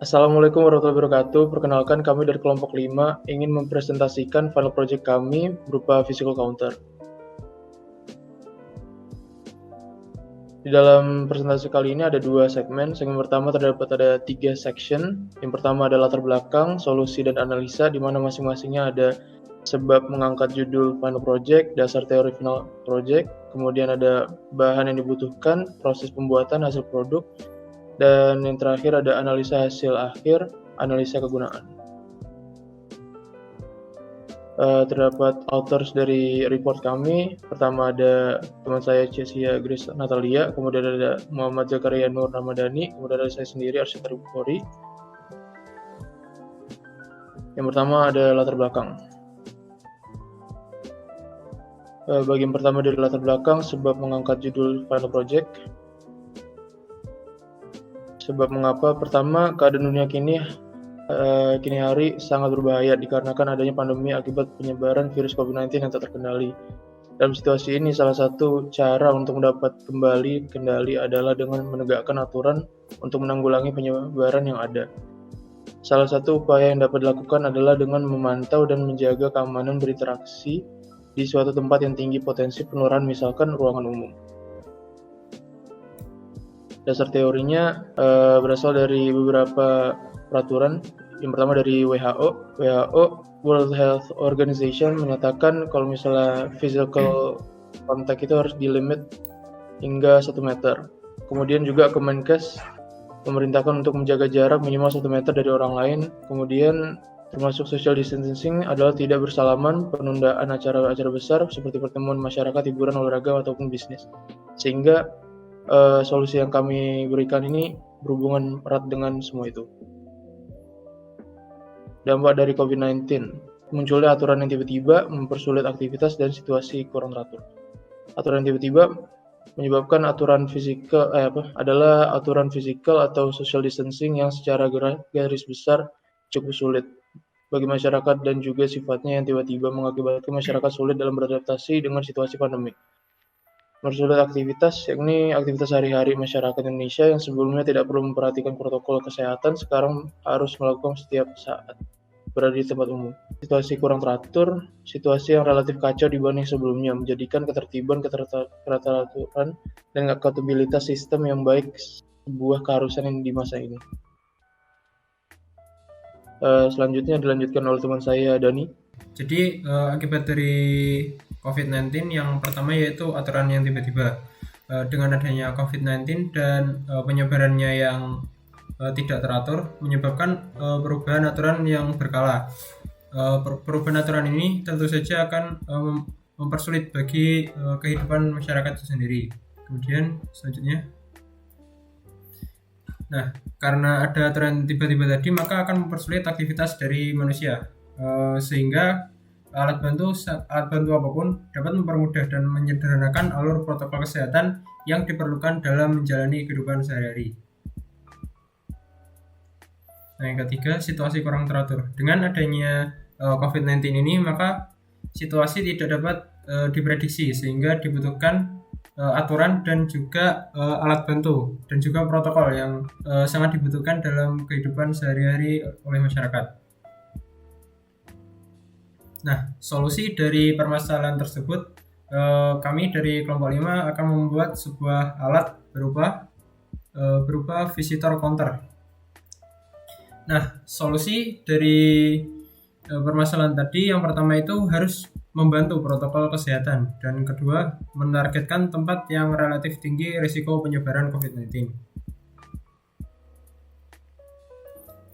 Assalamualaikum warahmatullahi wabarakatuh. Perkenalkan, kami dari kelompok 5 ingin mempresentasikan final project kami berupa physical counter. Di dalam presentasi kali ini ada dua segmen. Segmen pertama terdapat ada 3 section. Yang pertama ada latar belakang, solusi, dan analisa, di mana masing-masingnya ada sebab mengangkat judul final project, dasar teori final project, kemudian ada bahan yang dibutuhkan, proses pembuatan hasil produk, dan yang terakhir ada analisa hasil akhir, analisa kegunaan. Terdapat authors dari report kami. Pertama ada teman saya Cesia Grace Natalia, kemudian ada Muhammad Zakaria Nur Ramadhani, kemudian ada saya sendiri Arsyad Ribukori. Yang pertama ada latar belakang. Bagian pertama dari latar belakang, sebab mengangkat judul final project. Sebab mengapa? Pertama, keadaan dunia kini hari sangat berbahaya dikarenakan adanya pandemi akibat penyebaran virus COVID-19 yang tak terkendali. Dalam situasi ini, salah satu cara untuk mendapat kembali kendali adalah dengan menegakkan aturan untuk menanggulangi penyebaran yang ada. Salah satu upaya yang dapat dilakukan adalah dengan memantau dan menjaga keamanan berinteraksi di suatu tempat yang tinggi potensi penularan, misalkan ruangan umum. Dasar teorinya berasal dari beberapa peraturan. Yang pertama dari WHO, World Health Organization, menyatakan kalau misalnya physical contact itu harus dilimit hingga 1 meter. Kemudian juga Kemenkes memerintahkan untuk menjaga jarak minimal 1 meter dari orang lain. Kemudian termasuk social distancing adalah tidak bersalaman, penundaan acara-acara besar seperti pertemuan masyarakat, hiburan, olahraga, ataupun bisnis. Sehingga solusi yang kami berikan ini berhubungan erat dengan semua itu. Dampak dari COVID-19, munculnya aturan yang tiba-tiba mempersulit aktivitas dan situasi kurang teratur. Aturan yang tiba-tiba menyebabkan aturan fisikal adalah aturan fisikal atau social distancing yang secara garis besar cukup sulit bagi masyarakat dan juga sifatnya yang tiba-tiba mengakibatkan masyarakat sulit dalam beradaptasi dengan situasi pandemi. Mempersulit aktivitas, yakni aktivitas sehari-hari masyarakat Indonesia yang sebelumnya tidak perlu memperhatikan protokol kesehatan, sekarang harus melakukan setiap saat berada di tempat umum. Situasi kurang teratur, situasi yang relatif kacau dibanding sebelumnya, menjadikan ketertiban, keteraturan, dan akuntabilitas sistem yang baik sebuah keharusan yang di masa ini. Selanjutnya dilanjutkan oleh teman saya, Dani. Jadi akibat dari COVID-19 yang pertama yaitu aturan yang tiba-tiba. Dengan adanya COVID-19 dan penyebarannya yang tidak teratur menyebabkan perubahan aturan yang berkala. Perubahan aturan ini tentu saja akan mempersulit bagi kehidupan masyarakat itu sendiri. Kemudian selanjutnya, nah karena ada aturan tiba-tiba tadi maka akan mempersulit aktivitas dari manusia. Sehingga alat bantu apapun dapat mempermudah dan menyederhanakan alur protokol kesehatan yang diperlukan dalam menjalani kehidupan sehari-hari. Nah, yang ketiga, situasi kurang teratur. Dengan adanya COVID-19 ini, maka situasi tidak dapat diprediksi sehingga dibutuhkan aturan dan juga alat bantu dan juga protokol yang sangat dibutuhkan dalam kehidupan sehari-hari oleh masyarakat. Nah, solusi dari permasalahan tersebut, kami dari kelompok 5 akan membuat sebuah alat berupa visitor counter. Nah, solusi dari permasalahan tadi yang pertama itu harus membantu protokol kesehatan dan kedua menargetkan tempat yang relatif tinggi risiko penyebaran COVID-19.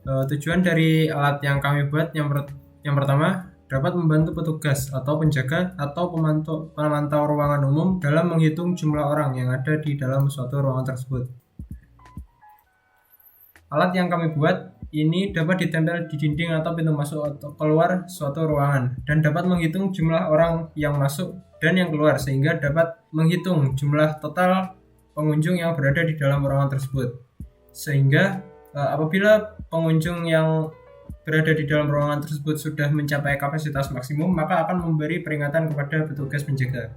Tujuan dari alat yang kami buat yang pertama dapat membantu petugas atau penjaga atau pemantau ruangan umum dalam menghitung jumlah orang yang ada di dalam suatu ruangan tersebut. Alat yang kami buat ini dapat ditempel di dinding atau pintu masuk atau keluar suatu ruangan dan dapat menghitung jumlah orang yang masuk dan yang keluar sehingga dapat menghitung jumlah total pengunjung yang berada di dalam ruangan tersebut. Sehingga apabila pengunjung yang berada di dalam ruangan tersebut sudah mencapai kapasitas maksimum, maka akan memberi peringatan kepada petugas penjaga.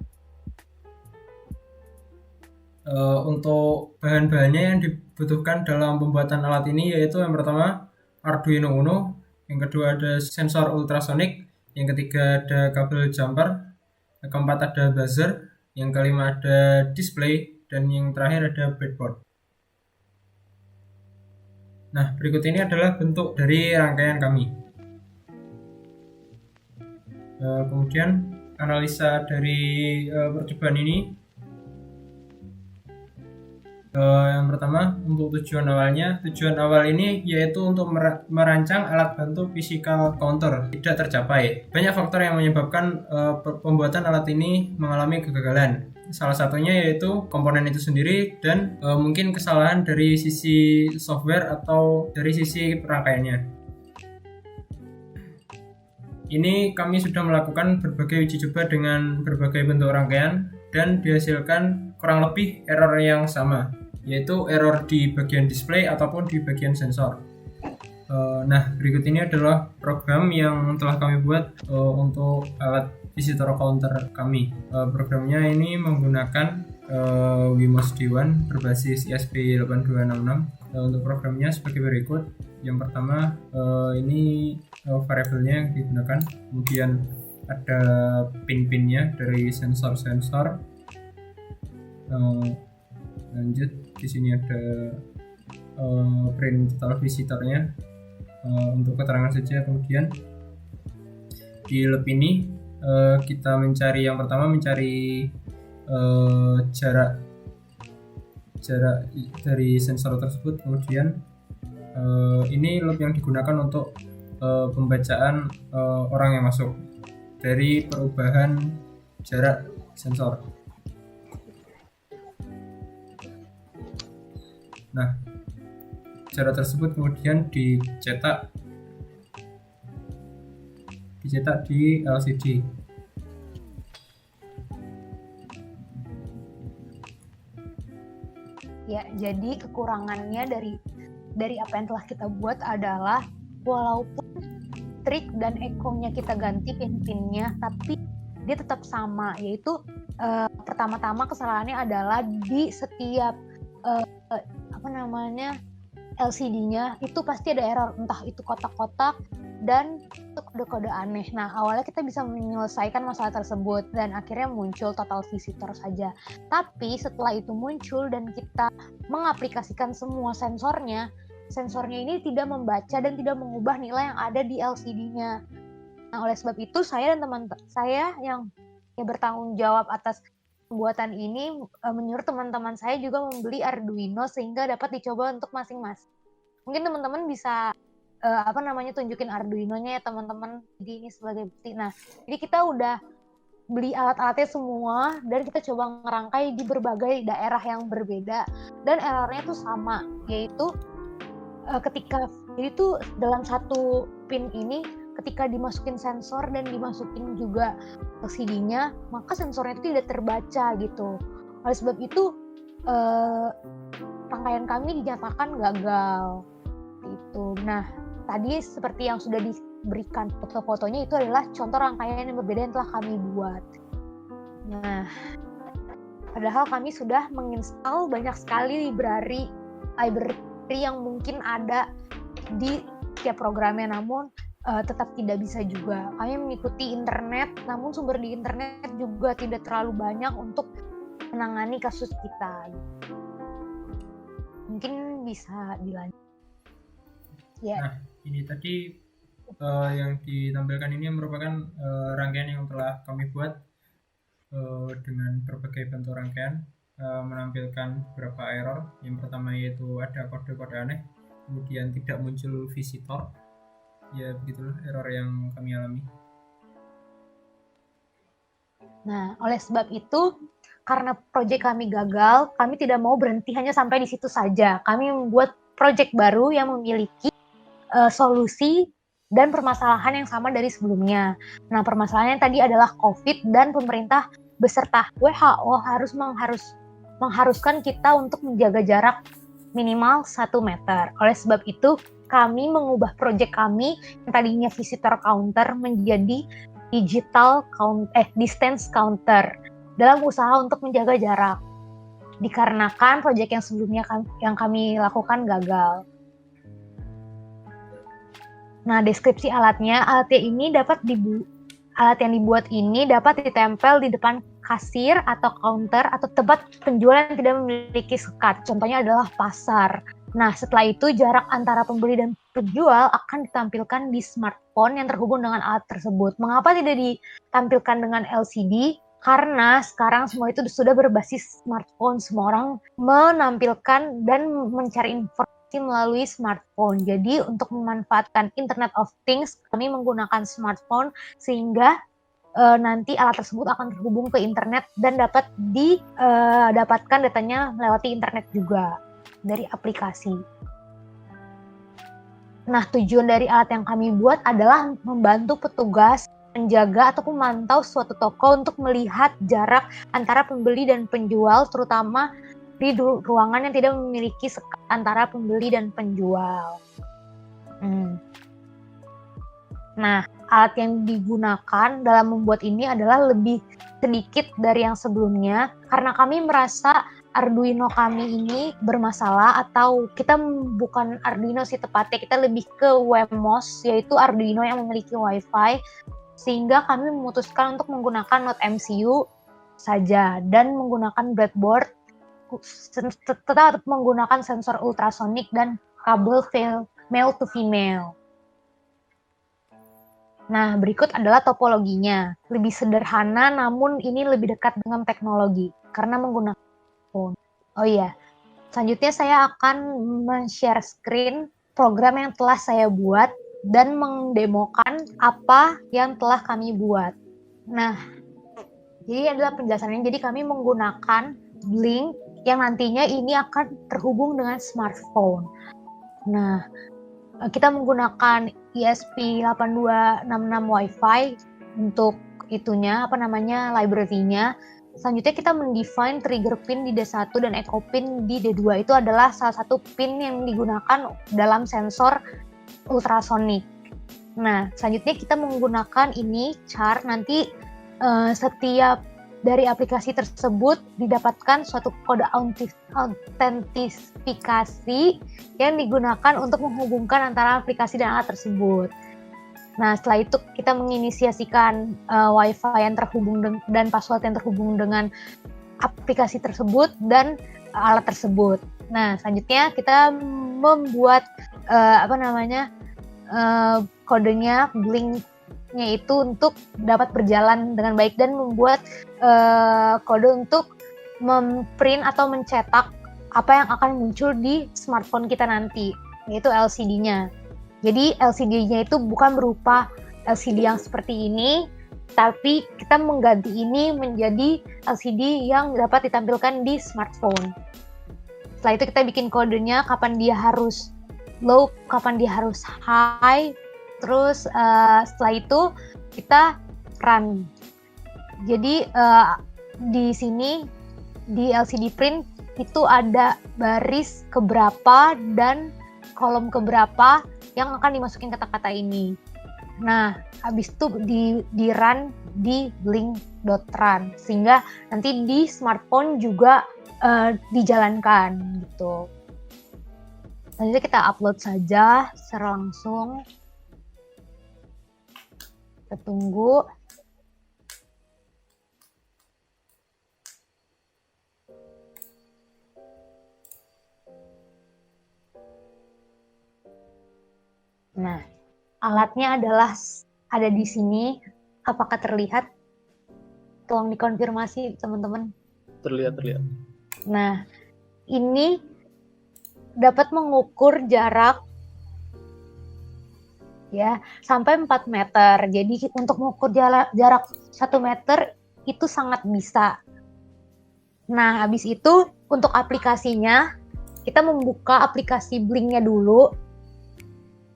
Untuk bahan-bahannya yang dibutuhkan dalam pembuatan alat ini yaitu yang pertama Arduino Uno, yang kedua ada sensor ultrasonic, yang ketiga ada kabel jumper, yang keempat ada buzzer, yang kelima ada display, dan yang terakhir ada breadboard. Nah, berikut ini adalah bentuk dari rangkaian kami. Kemudian analisa dari percobaan ini. Yang pertama, untuk tujuan awal ini yaitu untuk merancang alat bantu physical counter tidak tercapai. Banyak faktor yang menyebabkan pembuatan alat ini mengalami kegagalan. Salah satunya yaitu komponen itu sendiri dan mungkin kesalahan dari sisi software atau dari sisi rangkaiannya. Ini kami sudah melakukan berbagai uji coba dengan berbagai bentuk rangkaian dan dihasilkan kurang lebih error yang sama, yaitu error di bagian display ataupun di bagian sensor. Nah, berikut ini adalah program yang telah kami buat untuk alat visitor counter kami. Programnya ini menggunakan Wemos D1 berbasis ESP8266. Untuk programnya sebagai berikut. Yang pertama, ini variabelnya yang digunakan, kemudian ada pin-pinnya dari sensor-sensor. Lanjut, di sini ada print total visitornya untuk keterangan saja. Kemudian di lab ini kita mencari, yang pertama mencari jarak dari sensor tersebut. Kemudian ini lab yang digunakan untuk pembacaan orang yang masuk dari perubahan jarak sensor. Nah, jarak tersebut kemudian dicetak di LCD. Ya, jadi kekurangannya dari apa yang telah kita buat adalah walaupun trik dan echo-nya kita ganti pin-pinnya, tapi dia tetap sama, yaitu pertama-tama kesalahannya adalah di setiap LCD-nya itu pasti ada error, entah itu kotak-kotak dan itu kode-kode aneh. Nah, awalnya kita bisa menyelesaikan masalah tersebut dan akhirnya muncul total visitor saja. Tapi setelah itu muncul dan kita mengaplikasikan semua sensornya ini tidak membaca dan tidak mengubah nilai yang ada di LCD-nya. Nah, oleh sebab itu saya dan teman saya yang bertanggung jawab atas pembuatan ini menyuruh teman-teman saya juga membeli Arduino sehingga dapat dicoba untuk masing-masing. Mungkin teman-teman bisa tunjukin Arduino-nya ya teman-teman. Jadi ini sebagai bukti. Nah, jadi kita udah beli alat-alatnya semua dan kita coba ngerangkai di berbagai daerah yang berbeda dan errornya tuh sama, yaitu ketika jadi tuh dalam satu pin ini ketika dimasukin sensor dan dimasukin juga LCD-nya, maka sensornya itu tidak terbaca gitu. Oleh sebab itu rangkaian kami dinyatakan gagal gitu. Nah, tadi seperti yang sudah diberikan foto-fotonya itu adalah contoh rangkaian yang berbeda yang telah kami buat. Nah, padahal kami sudah menginstal banyak sekali library yang mungkin ada di tiap programnya, namun tetap tidak bisa juga. Kami mengikuti internet, namun sumber di internet juga tidak terlalu banyak untuk menangani kasus kita. Mungkin bisa dilanjut. Ya. Nah, ini tadi yang ditampilkan ini merupakan rangkaian yang telah kami buat dengan berbagai bentuk rangkaian, menampilkan beberapa error. Yang pertama yaitu ada kode-kode aneh, kemudian tidak muncul visitor. Ya, begitulah error yang kami alami. Nah, oleh sebab itu, karena proyek kami gagal, kami tidak mau berhenti hanya sampai di situ saja. Kami membuat proyek baru yang memiliki solusi dan permasalahan yang sama dari sebelumnya. Nah, permasalahannya tadi adalah COVID dan pemerintah beserta WHO harus mengharuskan kita untuk menjaga jarak minimal 1 meter. Oleh sebab itu, kami mengubah proyek kami yang tadinya visitor counter menjadi distance counter dalam usaha untuk menjaga jarak. dikarenakan proyek yang sebelumnya yang kami lakukan gagal. Nah, deskripsi alatnya, alat yang dibuat ini dapat ditempel di depan kasir atau counter atau tempat penjual yang tidak memiliki sekat. Contohnya adalah pasar. Nah, setelah itu jarak antara pembeli dan penjual akan ditampilkan di smartphone yang terhubung dengan alat tersebut. Mengapa tidak ditampilkan dengan LCD? Karena sekarang semua itu sudah berbasis smartphone. Semua orang menampilkan dan mencari informasi melalui smartphone. Jadi untuk memanfaatkan Internet of Things, kami menggunakan smartphone sehingga nanti alat tersebut akan terhubung ke internet dan dapat didapatkan datanya melewati internet juga dari aplikasi. Nah, tujuan dari alat yang kami buat adalah membantu petugas menjaga atau memantau suatu toko untuk melihat jarak antara pembeli dan penjual, terutama di ruangan yang tidak memiliki sekat antara pembeli dan penjual. Nah, alat yang digunakan dalam membuat ini adalah lebih sedikit dari yang sebelumnya karena kami merasa Arduino kami ini bermasalah, atau kita bukan Arduino sih tepatnya, kita lebih ke Wemos, yaitu Arduino yang memiliki WiFi, sehingga kami memutuskan untuk menggunakan Node MCU saja dan menggunakan breadboard, tetap menggunakan sensor ultrasonic dan kabel male to female. Nah, berikut adalah topologinya. Lebih sederhana, namun ini lebih dekat dengan teknologi karena menggunakan phone. Oh iya, selanjutnya saya akan men-share screen program yang telah saya buat dan mendemokan apa yang telah kami buat. Nah, jadi adalah penjelasannya. Jadi kami menggunakan Blink yang nantinya ini akan terhubung dengan smartphone. Nah, kita menggunakan ESP8266 Wi-Fi untuk library-nya. Selanjutnya kita mendefine trigger pin di D1 dan echo pin di D2. Itu adalah salah satu pin yang digunakan dalam sensor ultrasonic. Nah, selanjutnya kita menggunakan ini char. Nanti setiap dari aplikasi tersebut didapatkan suatu kode autentifikasi yang digunakan untuk menghubungkan antara aplikasi dan alat tersebut. Nah, setelah itu kita menginisiasikan Wi-Fi yang terhubung dan password yang terhubung dengan aplikasi tersebut dan alat tersebut. Nah, selanjutnya kita membuat kodenya Blink-nya itu untuk dapat berjalan dengan baik dan membuat kode untuk memprint atau mencetak apa yang akan muncul di smartphone kita nanti, yaitu LCD-nya. Jadi LCD-nya itu bukan berupa LCD yang seperti ini, tapi kita mengganti ini menjadi LCD yang dapat ditampilkan di smartphone. Setelah itu kita bikin kodenya, kapan dia harus low, kapan dia harus high, terus setelah itu kita run. Jadi di sini di LCD print itu ada baris keberapa dan kolom keberapa yang akan dimasukin kata-kata ini. Nah, habis itu di run di blink.run sehingga nanti di smartphone juga dijalankan gitu. Selanjutnya kita upload saja secara langsung. Kita tunggu. Nah, alatnya adalah ada di sini. Apakah terlihat? Tolong dikonfirmasi, teman-teman. Terlihat. Nah, ini dapat mengukur jarak ya sampai 4 meter. Jadi untuk mengukur jarak 1 meter itu sangat bisa. Nah, habis itu untuk aplikasinya kita membuka aplikasi Blink-nya dulu.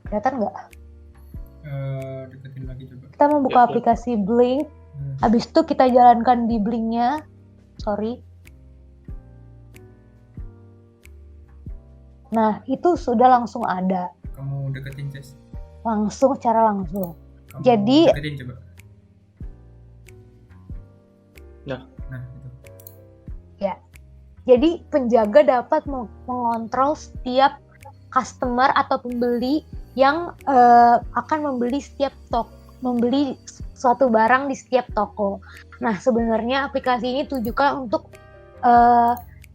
Kelihatan nggak? Deketin lagi coba. Kita membuka aplikasi Blink. Habis itu kita jalankan di Blink-nya. Sorry. Nah, itu sudah langsung ada. Kamu deketin, Ces. Langsung, secara langsung. Kamu Jadi deketin coba. Nah, itu. ya. Jadi penjaga dapat mengontrol setiap customer atau pembeli yang akan membeli membeli suatu barang di setiap toko. Nah, sebenarnya aplikasi ini tujukan untuk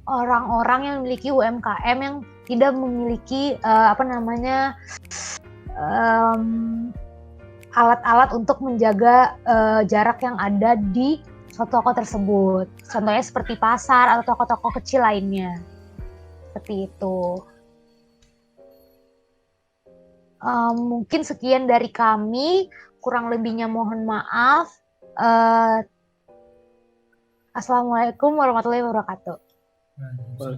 orang-orang yang memiliki UMKM yang tidak memiliki alat-alat untuk menjaga jarak yang ada di suatu toko tersebut. Contohnya seperti pasar atau toko-toko kecil lainnya. Seperti itu. Mungkin sekian dari kami, kurang lebihnya mohon maaf. Assalamualaikum warahmatullahi wabarakatuh.